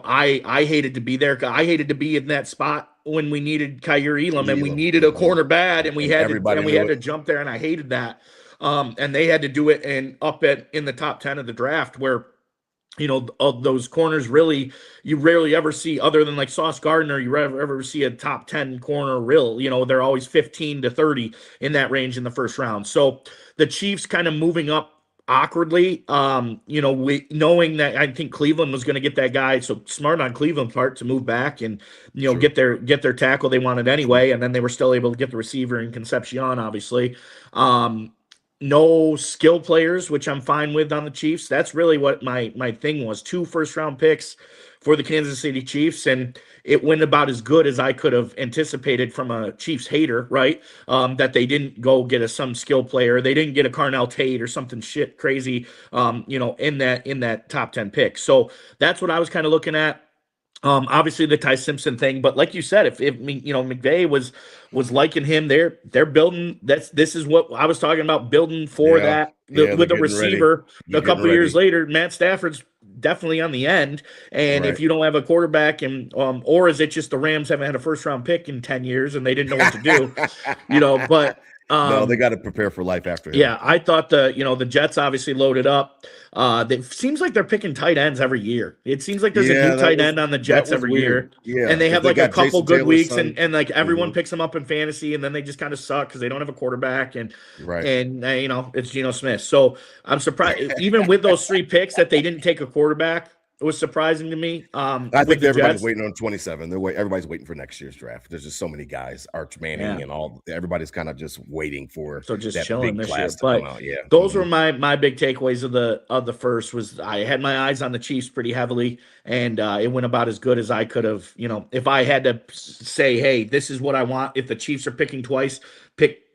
C: I hated to be there. I hated to be in that spot when we needed Kyer Elam and we needed a corner bad, and we had to jump there, and I hated that. And they had to do it in the top 10 of the draft where of those corners, really, you rarely ever see, other than like Sauce Gardner, you ever see a top 10 corner real. They're always 15 to 30 in that range in the first round. So the Chiefs kind of moving up awkwardly, knowing that I think Cleveland was going to get that guy. So smart on Cleveland's part to move back and,
B: Sure.
C: get their tackle they wanted anyway. And then they were still able to get the receiver in Concepcion, obviously. No skill players, which I'm fine with on the Chiefs. That's really what my thing was. 2 first-round picks for the Kansas City Chiefs, and it went about as good as I could have anticipated from a Chiefs hater, right? That they didn't go get some skill player. They didn't get a Carnell Tate or something shit crazy, in that top 10 pick. So that's what I was kind of looking at. Obviously the Ty Simpson thing, but like you said, if McVay was liking him, they're building. This is what I was talking about, building for with a receiver. A couple years later, Matt Stafford's definitely on the end, and if you don't have a quarterback, and or is it just the Rams haven't had a first round pick in 10 years and they didn't know what to do, but.
B: No, they got to prepare for life after him.
C: Yeah, I thought the Jets obviously loaded up. It seems like they're picking tight ends every year. It seems like there's a new tight end on the Jets every year.
B: Yeah,
C: and they have like a couple good weeks, and like everyone
B: Mhm.
C: picks them up in fantasy, and then they just kind of suck because they don't have a quarterback, and
B: Right.
C: it's Geno Smith. So I'm surprised, even with those 3 picks, that they didn't take a quarterback. It was surprising to me.
B: I think everybody's waiting on 27. Everybody's waiting for next year's draft. There's just so many guys, Arch Manning and all. Everybody's kind of just waiting for
C: just
B: that
C: chilling
B: big
C: this
B: class
C: year.
B: to
C: But
B: come out. Yeah,
C: those were my big takeaways of the first. Was I had my eyes on the Chiefs pretty heavily, and it went about as good as I could have. If I had to say, hey, this is what I want. If the Chiefs are picking twice, pick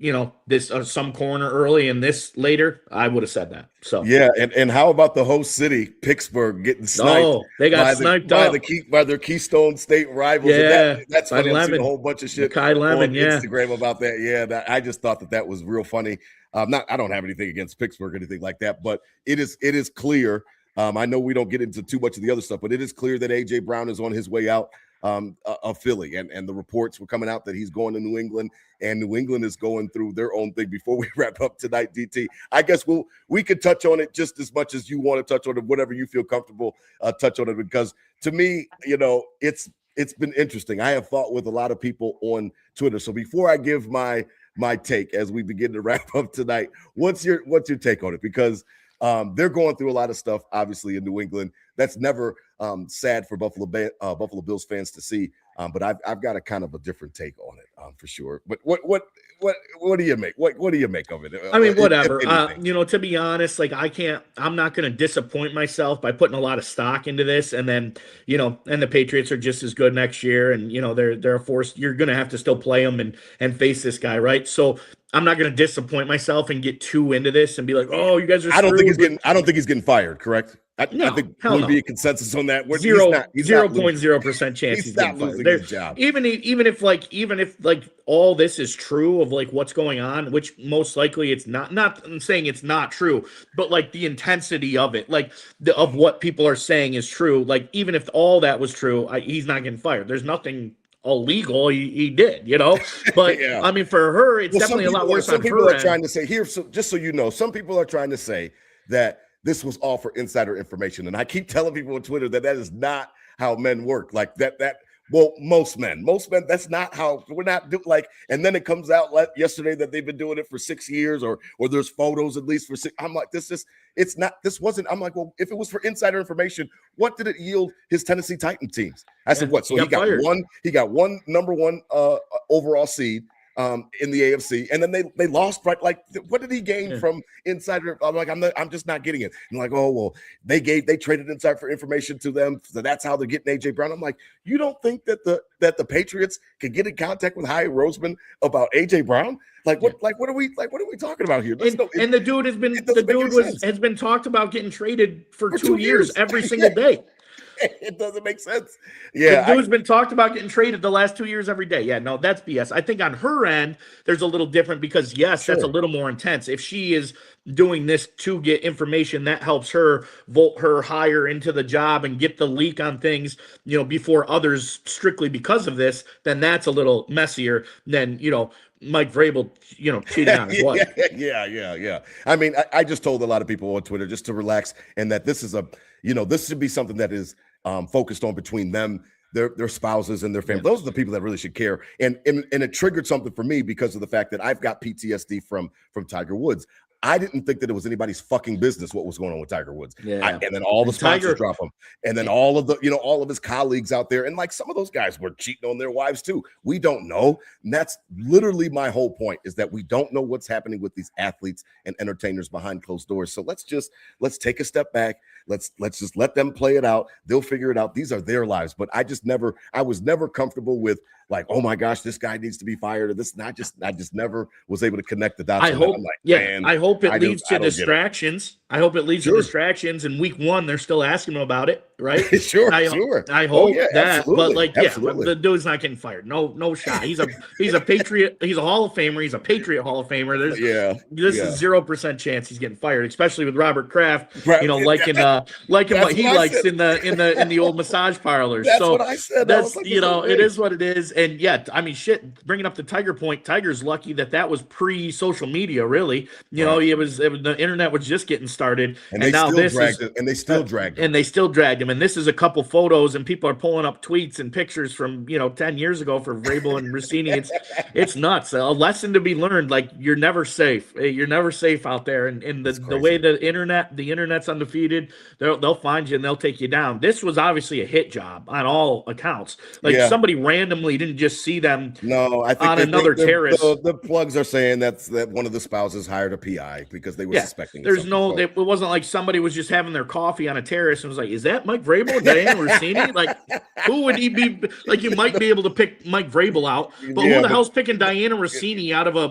C: this some corner early and this later, I would have said that. So
B: yeah, and how about the host city, Pittsburgh, getting sniped?
C: Oh, they got sniped up
B: by their Keystone State rivals.
C: Yeah,
B: that's funny. I've seen a whole bunch of shit on
C: Lemon,
B: Instagram about that. Yeah, I just thought that was real funny. I don't have anything against Pittsburgh or anything like that, but it is clear. I know we don't get into too much of the other stuff, but it is clear that AJ Brown is on his way out of Philly, and the reports were coming out that he's going to New England, and New England is going through their own thing. Before we wrap up tonight, DT, I guess we could touch on it just as much as you want to touch on it, whatever you feel comfortable touch on it, because to me, it's been interesting. I have fought with a lot of people on Twitter. So before I give my take as we begin to wrap up tonight, what's your take on it? Because they're going through a lot of stuff, obviously, in New England. That's never sad for Buffalo Bills fans to see. But I've got a kind of a different take on it, for sure. But what do you make? What do you make of it?
C: I mean, whatever. To be honest, like I'm not going to disappoint myself by putting a lot of stock into this, and then and the Patriots are just as good next year, and they're a force. You're going to have to still play them and face this guy, right? So I'm not going to disappoint myself and get too into this and be like, oh, you guys are.
B: I don't think he's getting fired. Correct. I think would be a consensus on that.
C: 0.0% chance
B: he's not losing his job.
C: Even if all this is true of like what's going on, which most likely it's not. I'm saying it's not true, but like the intensity of it, of what people are saying is true. Like even if all that was true, he's not getting fired. There's nothing illegal he did, but yeah. I mean, for her, it's definitely a lot worse.
B: Some people are trying to say here, so just so you know, some people are trying to say that this was all for insider information, and I keep telling people on Twitter that is not how men work. Like that. Well, most men, that's not how we're not doing. And then it comes out yesterday that they've been doing it for 6 years, or there's photos at least for 6. I'm like, it's not. This wasn't. I'm like, well, if it was for insider information, what did it yield his Tennessee Titan teams? I said, what? So he got one number one overall seed. in the AFC, and then they lost. Right, like what did he gain
C: Yeah.
B: from insider? I'm like, I'm just not getting it. And like, oh well, they traded inside for information to them, so that's how they're getting AJ Brown. I'm like, you don't think that the Patriots can get in contact with Howie Roseman about AJ Brown? Like what?
C: Yeah.
B: What are we talking about here?
C: And the dude has been talked about getting traded for 2 years every single day.
B: It doesn't make sense. Yeah,
C: the dude's been talked about getting traded the last 2 years every day. Yeah, no, that's BS. I think on her end, there's a little different because yes, that's a little more intense. If she is doing this to get information, that helps her vote her higher into the job and get the leak on things, before others strictly because of this, then that's a little messier than, Mike Vrabel, cheating on his wife.
B: Yeah. I mean, I just told a lot of people on Twitter just to relax and that this is this should be something that is focused on between them, their spouses and their family. Those are the people that really should care. And it triggered something for me because of the fact that I've got PTSD from Tiger Woods. I didn't think that it was anybody's fucking business what was going on with Tiger Woods.
C: Yeah.
B: And then all the sponsors drop him. And then all of the, all of his colleagues out there. And like some of those guys were cheating on their wives too. We don't know. And that's literally my whole point is that we don't know what's happening with these athletes and entertainers behind closed doors. So let's take a step back. Let's just let them play it out. They'll figure it out. These are their lives. But I was never comfortable with like, oh my gosh, this guy needs to be fired or this. I just never was able to connect the dots.
C: I hope it leads to distractions. I hope it leads to distractions. In week 1, they're still asking him about it, right?
B: Sure.
C: I hope that. But
B: absolutely.
C: the dude's not getting fired. No shot. He's a Patriot. He's a Hall of Famer. He's a Patriot Hall of Famer. This is 0% chance he's getting fired, especially with Robert Kraft. Liking what he likes in the old massage parlors.
B: That's what I said.
C: That's it is what it is. And I mean, shit. Bringing up the Tiger point, Tiger's lucky that was pre-social media. Really, the internet was just getting started, and now
B: they still dragged
C: him. And this is a couple photos, and people are pulling up tweets and pictures from 10 years ago for Vrabel and Rossini. It's nuts. A lesson to be learned. Like you're never safe. You're never safe out there. And the way the internet's undefeated, they'll find you and they'll take you down. This was obviously a hit job on all accounts. Somebody randomly didn't just see them.
B: No, I think
C: on another terrace.
B: The plugs are saying that one of the spouses hired a PI because they were suspecting.
C: It wasn't like somebody was just having their coffee on a terrace and was like, "Is that Mike Vrabel, Diane Rossini?" Like, who would he be? Like, you might be able to pick Mike Vrabel out, but who the hell's picking Diana Rossini out of a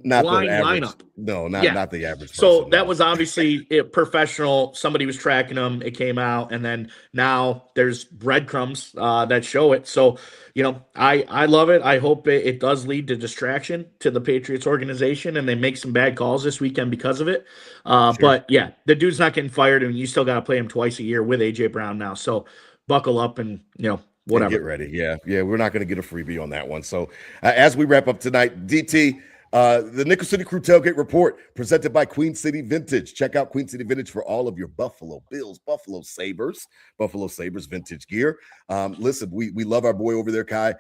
C: blind lineup?
B: No, not the average person.
C: So that was obviously professional. Somebody was tracking them. It came out, and then now there's breadcrumbs that show it. So, I love it. I hope it does lead to distraction to the Patriots organization, and they make some bad calls this weekend because of it. But yeah, the dude's not getting fired, and you still got to play him twice a year with AJ Brown now. So buckle up and whatever.
B: Get ready. Yeah. We're not going to get a freebie on that one. So as we wrap up tonight, DT. The Nickel City Crew Tailgate Report presented by Queen City Vintage. Check out Queen City Vintage for all of your Buffalo Bills, Buffalo Sabres vintage gear. Listen, we love our boy over there, Kai.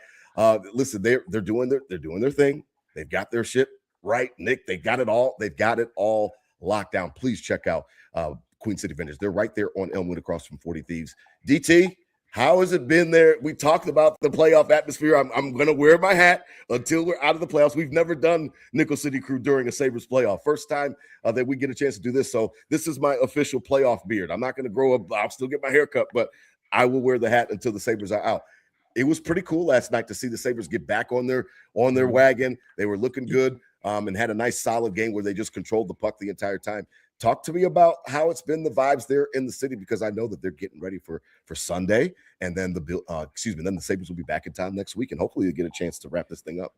B: Listen, they're doing their thing. They've got their shit right, Nick. They got it all. They've got it all locked down. Please check out Queen City Vintage. They're right there on Elmwood across from 40 Thieves. DT. How has it been there? We talked about the playoff atmosphere. I'm going to wear my hat until we're out of the playoffs. We've never done Nickel City Crew during a Sabres playoff. First time that we get a chance to do this. So this is my official playoff beard. I'm not going to grow up. I'll still get my hair cut, but I will wear the hat until the Sabres are out. It was pretty cool last night to see the Sabres get back on their wagon. They were looking good and had a nice solid game where they just controlled the puck the entire time. Talk to me about how it's been the vibes there in the city, because I know that they're getting ready for Sunday, and then then the Sabres will be back in town next week, and hopefully they get a chance to wrap this thing up.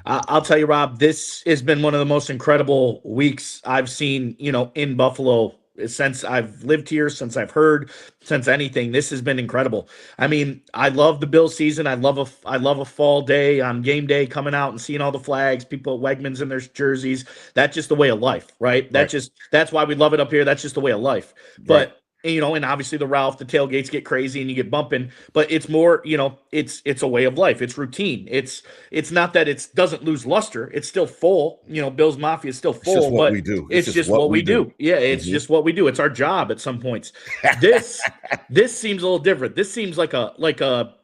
C: I'll tell you, Rob, this has been one of the most incredible weeks I've seen, in Buffalo since I've lived here, since I've heard, since anything. This has been incredible. I mean, I love the Bills season. I love a fall day on game day, coming out and seeing all the flags, people at Wegmans in their jerseys. That's just the way of life, right? That's why we love it up here. That's just the way of life. But and obviously the Ralph, the tailgates get crazy and you get bumping, but it's more, it's a way of life. It's routine. It's not that it doesn't lose luster. It's still full. Bills Mafia is still full.
B: It's just what we do.
C: It's just what we do. Yeah, it's just what we do. It's our job at some points. This seems a little different. This seems like a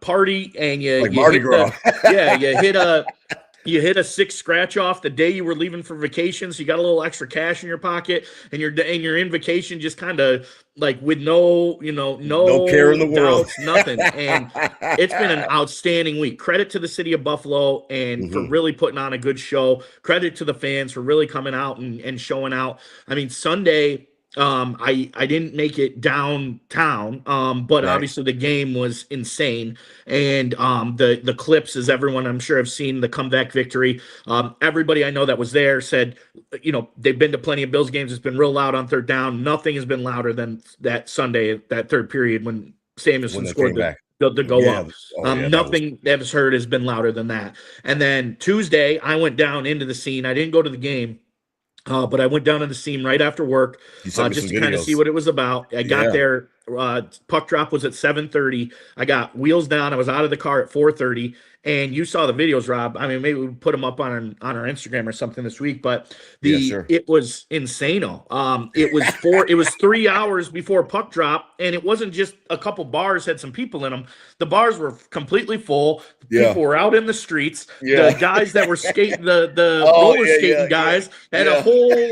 C: party, and
B: Like
C: you
B: Mardi
C: hit
B: Gras.
C: you hit a 6 scratch off the day you were leaving for vacation, so you got a little extra cash in your pocket, and you're in vacation just kind of like with no
B: care in the world.
C: doubts, nothing. And it's been an outstanding week. Credit to the city of Buffalo and for really putting on a good show. Credit to the fans for really coming out and showing out. I mean, Sunday, I didn't make it downtown, but
B: Right.
C: obviously the game was insane. And the clips, as everyone I'm sure have seen, the comeback victory. Everybody I know that was there said, they've been to plenty of Bills games. It's been real loud on third down. Nothing has been louder than that Sunday, that third period when Samuelson scored the go up. Nothing that was heard has been louder than that. And then Tuesday, I went down into the scene. I didn't go to the game. But I went down to the scene right after work just to kind of see what it was about. I got there. Puck drop was at 7:30. I got wheels down. I was out of the car at 4:30. And you saw the videos, Rob. I mean, maybe we put them up on our Instagram or something this week. But it was insano. It was 3 hours before puck drop, and it wasn't just a couple bars had some people in them. The bars were completely full. People were out in the streets. The guys that were skating, the roller skating guys had a whole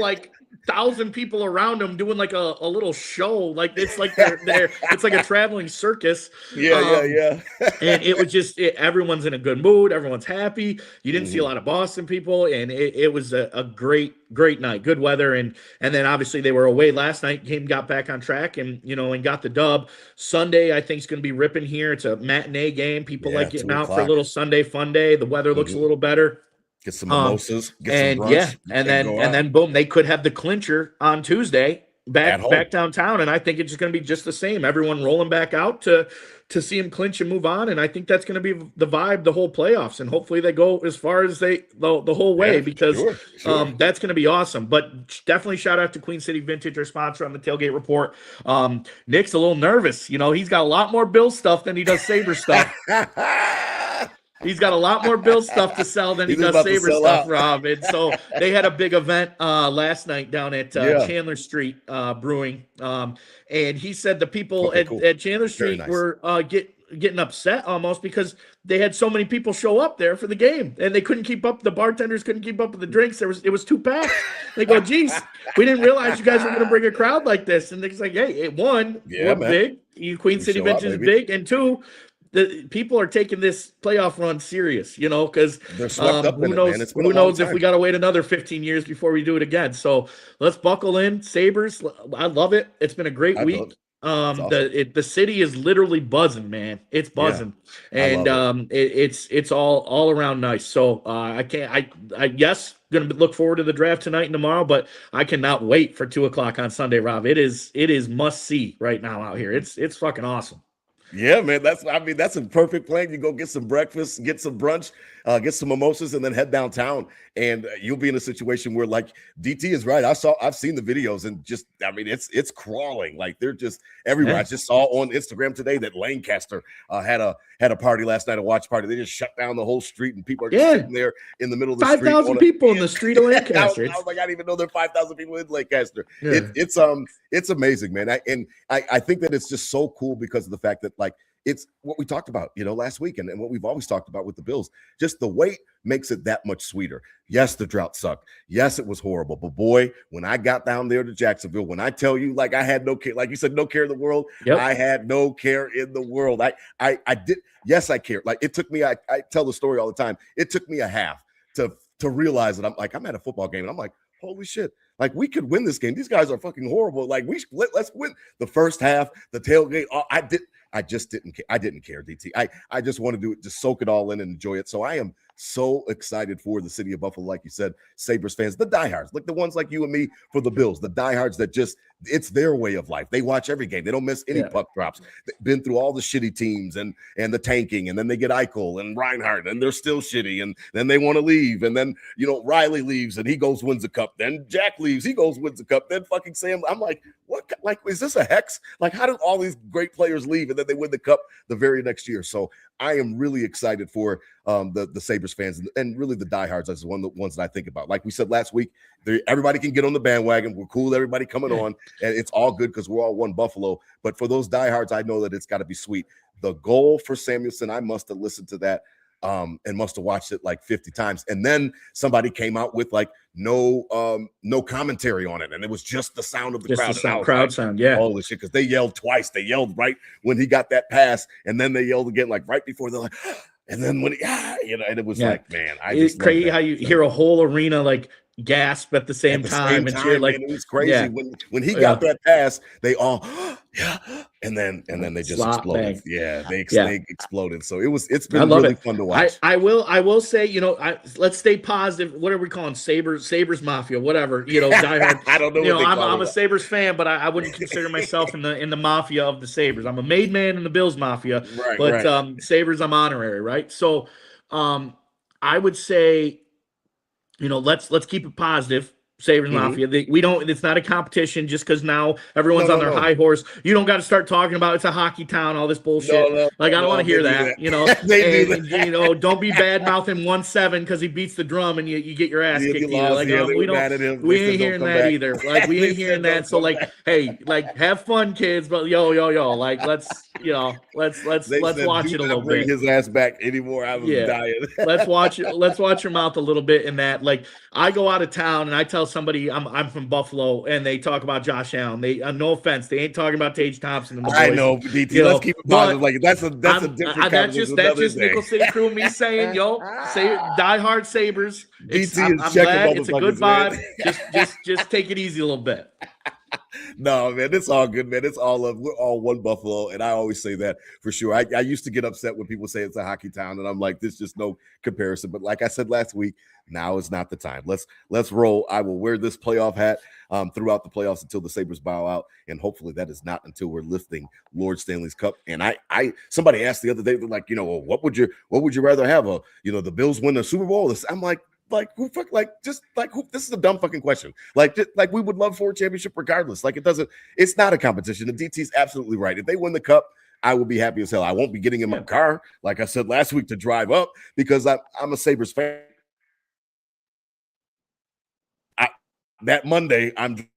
C: 1,000 people around them doing like a little show. Like it's like it's like a traveling circus. And it was just everyone's in a good mood. Everyone's happy. You didn't see a lot of Boston people, and it was a great night. Good weather, and then obviously they were away last night. Game got back on track, and got the dub. Sunday I think is going to be ripping here. It's a matinee game. People like getting out for a little Sunday fun day. The weather looks a little better.
B: Get some mimosas, get some brunch,
C: and then boom, they could have the clincher on Tuesday back downtown, and I think it's just going to be just the same. Everyone rolling back out to see him clinch and move on, and I think that's going to be the vibe the whole playoffs, and hopefully they go as far as the whole way because that's going to be awesome. But definitely shout out to Queen City Vintage, our sponsor on the Tailgate Report. Nick's a little nervous. He's got a lot more Bill stuff than he does Sabre stuff. He's got a lot more Bill stuff to sell than he does Sabre stuff, Rob. And so they had a big event last night down at Chandler Street Brewing. And he said the people at Chandler Street were getting upset almost because they had so many people show up there for the game and they couldn't keep up. The bartenders couldn't keep up with the drinks. It was too packed. They go, geez, we didn't realize you guys were going to bring a crowd like this. And it's like, hey, we're big. Queen City Vintage is big. And two, the people are taking this playoff run serious, because
B: they're swept up
C: who knows if we got to wait another 15 years before we do it again. So let's buckle in. Sabres, I love it. It's been a great week. Awesome. The city is literally buzzing, man. It's buzzing, and it's all around nice. So I guess going to look forward to the draft tonight and tomorrow, but I cannot wait for 2:00 on Sunday, Rob. It is must see right now out here. It's fucking awesome.
B: Yeah, man. That's a perfect plan. You go get some breakfast, get some brunch, get some mimosas, and then head downtown. And you'll be in a situation where, like, DT is right. I've seen the videos, and just, it's crawling. Like, they're just everywhere. I just saw on Instagram today that Lancaster had a party last night, a watch party. They just shut down the whole street, and people are just sitting there in the middle of the street.
C: 5,000 people in the street of Lancaster.
B: I was like, I didn't even know there are 5,000 people in Lancaster. Yeah. It's amazing, man. I think that it's just so cool because of the fact that, like, it's what we talked about, last week and what we've always talked about with the Bills. Just the wait makes it that much sweeter. Yes, the drought sucked. Yes, it was horrible. But boy, when I got down there to Jacksonville, when I tell you, like, I had no care, like you said, no care in the world. Yep. I had no care in the world. I did. Yes, I cared. Like, it took me, I tell the story all the time. It took me a half to realize that I'm at a football game and I'm like, holy shit. Like, we could win this game. These guys are fucking horrible. Like, let's win the first half, the tailgate. I just didn't care. I didn't care, DT. I just want to do it, just soak it all in and enjoy it. So I am so excited for the city of Buffalo, like you said, Sabres fans, the diehards, like the ones like you and me for the Bills, the diehards that just, it's their way of life. They watch every game. They don't miss any puck drops. They've been through all the shitty teams and the tanking, and then they get Eichel and Reinhardt, and they're still shitty, and then they want to leave, and then, Riley leaves, and he goes, wins a cup. Then Jack leaves, he goes, wins a cup. Then fucking Sam, I'm like, what? Like, is this a hex? Like, how did all these great players leave, and then they win the cup the very next year? So I am really excited for the Sabres fans and really the diehards. That's the ones that I think about. Like we said last week, everybody can get on the bandwagon. We're cool. Everybody coming on, and it's all good because we're all one Buffalo. But for those diehards, I know that it's got to be sweet. The goal for Samuelson, I must have listened to that and must have watched it like 50 times. And then somebody came out with like no commentary on it, and it was just the sound of the crowd.
C: Crowd sound, yeah.
B: Holy shit, because they yelled twice. They yelled right when he got that pass, and then they yelled again like right before. They're like, and then when and it was like, man,
C: it's crazy how you hear a whole arena like gasp at the same time and cheer. Like,
B: man, it was crazy when he got that pass. They all and then they just exploded.
C: Bang.
B: They exploded. So it's been really fun to watch.
C: I will say, let's stay positive. What are we calling Sabres Mafia, whatever, diehard.
B: I don't know.
C: I'm a Sabres fan, but I wouldn't consider myself in the mafia of the Sabres. I'm a made man in the Bills Mafia, but Sabres I'm honorary, right? So I would say, let's keep it positive. Sabres Mafia. It's not a competition just because now everyone's on their high horse. You don't got to start talking about it's a hockey town, all this bullshit. I don't want to hear that. Don't be bad mouthing 1-7 because he beats the drum and you get your ass kicked. We ain't hearing that either. Like, we ain't hearing that. So hey, have fun, kids. But let's watch it a little bit.
B: Bring his ass back anymore. I was dying.
C: Let's watch your mouth a little bit in that. Like, I go out of town and I tell somebody I'm from Buffalo and they talk about Josh Allen. They no offense, they ain't talking about Tage Thompson. And
B: I know, DT. Let's keep it positive. Like that's a different.
C: That's just Nickel City crew. Me saying, diehard Sabres. I'm glad it's a good vibe. Just take it easy a little bit.
B: No, man, it's all good, man. It's all love. We're all one Buffalo, and I always say that for sure. I used to get upset when people say it's a hockey town, and I'm like, there's just no comparison. But like I said last week, now is not the time. Let's roll. I will wear this playoff hat throughout the playoffs until the Sabres bow out, and hopefully that is not until we're lifting Lord Stanley's Cup. And I somebody asked the other day, they're like, well, what would you rather have? The Bills win the Super Bowl? I'm like, this is a dumb fucking question. Like we would love for a championship regardless. Like it's not a competition. The DT's absolutely right. If they win the cup, I will be happy as hell. I won't be getting in my car, like I said last week, to drive up because I'm a Sabres fan. That Monday, I'm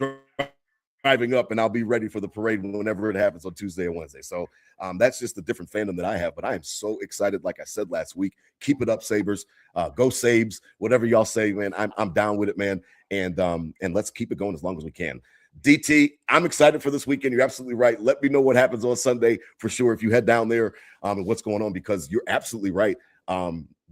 B: driving up and I'll be ready for the parade whenever it happens on Tuesday or Wednesday. So that's just a different fandom that I have. But I am so excited. Like I said last week, keep it up, Sabres. Go Sabres, whatever y'all say, man. I'm down with it, man. And let's keep it going as long as we can. DT, I'm excited for this weekend. You're absolutely right. Let me know what happens on Sunday for sure if you head down there and what's going on, because you're absolutely right.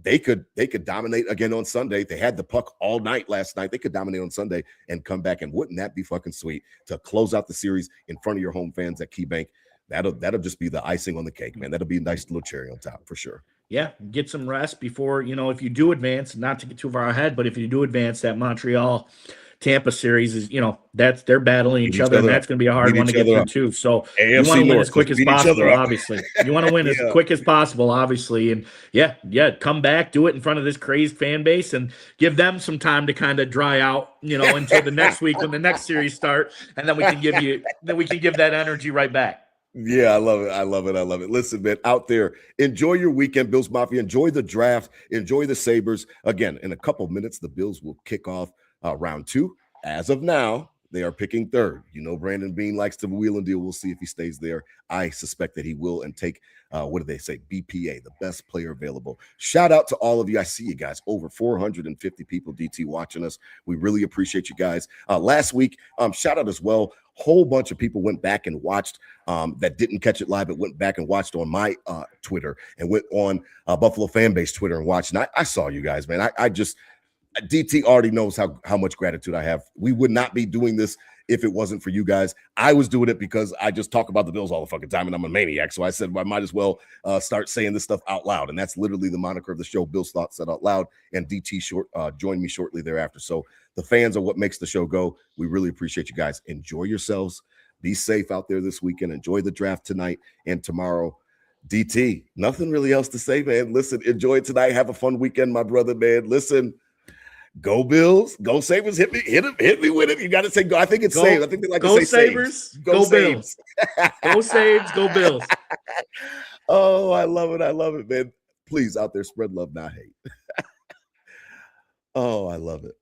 B: They could dominate again on Sunday. They had the puck all night last night. They could dominate on Sunday and come back. And wouldn't that be fucking sweet to close out the series in front of your home fans at KeyBank? That'll just be the icing on the cake, man. That'll be a nice little cherry on top for sure.
C: Yeah, get some rest before, if you do advance, not to get too far ahead, but if you do advance, that Montreal Tampa series is, they're battling each other, and that's going to be a hard one to get through too. So you want to win as quick as possible, obviously. You want to win as quick as possible, obviously. And come back, do it in front of this crazed fan base, and give them some time to kind of dry out, until the next week when the next series start, and then we can give that energy right back.
B: Yeah, I love it. Listen, man, out there, enjoy your weekend, Bills Mafia. Enjoy the draft. Enjoy the Sabres. Again, in a couple minutes, the Bills will kick off round 2. As of now, they are picking third. Brandon Beane likes to wheel and deal. We'll see if he stays there. I suspect that he will and take, what do they say? BPA, the best player available. Shout out to all of you. I see you guys, over 450 people, DT, watching us. We really appreciate you guys. Last week, shout out as well. Whole bunch of people went back and watched that didn't catch it live, but went back and watched on my Twitter and went on Buffalo fan base Twitter and watched. And I saw you guys, man. I just DT already knows how much gratitude I have. We would not be doing this if it wasn't for you guys. I was doing it because I just talk about the Bills all the fucking time and I'm a maniac. So I said, I might as well start saying this stuff out loud. And that's literally the moniker of the show, Bill's Thoughts Said Out Loud. And DT joined me shortly thereafter. So the fans are what makes the show go. We really appreciate you guys. Enjoy yourselves. Be safe out there this weekend. Enjoy the draft tonight and tomorrow. DT, nothing really else to say, man. Listen, enjoy it tonight. Have a fun weekend, my brother, man. Listen, go Bills, go Sabres. Hit me with it. You got to say go. I think it's Sabres. I think they like to say
C: Sabres. Go Bills. Go Sabres. Go Bills.
B: Oh, I love it, man. Please, out there, spread love, not hate. Oh, I love it.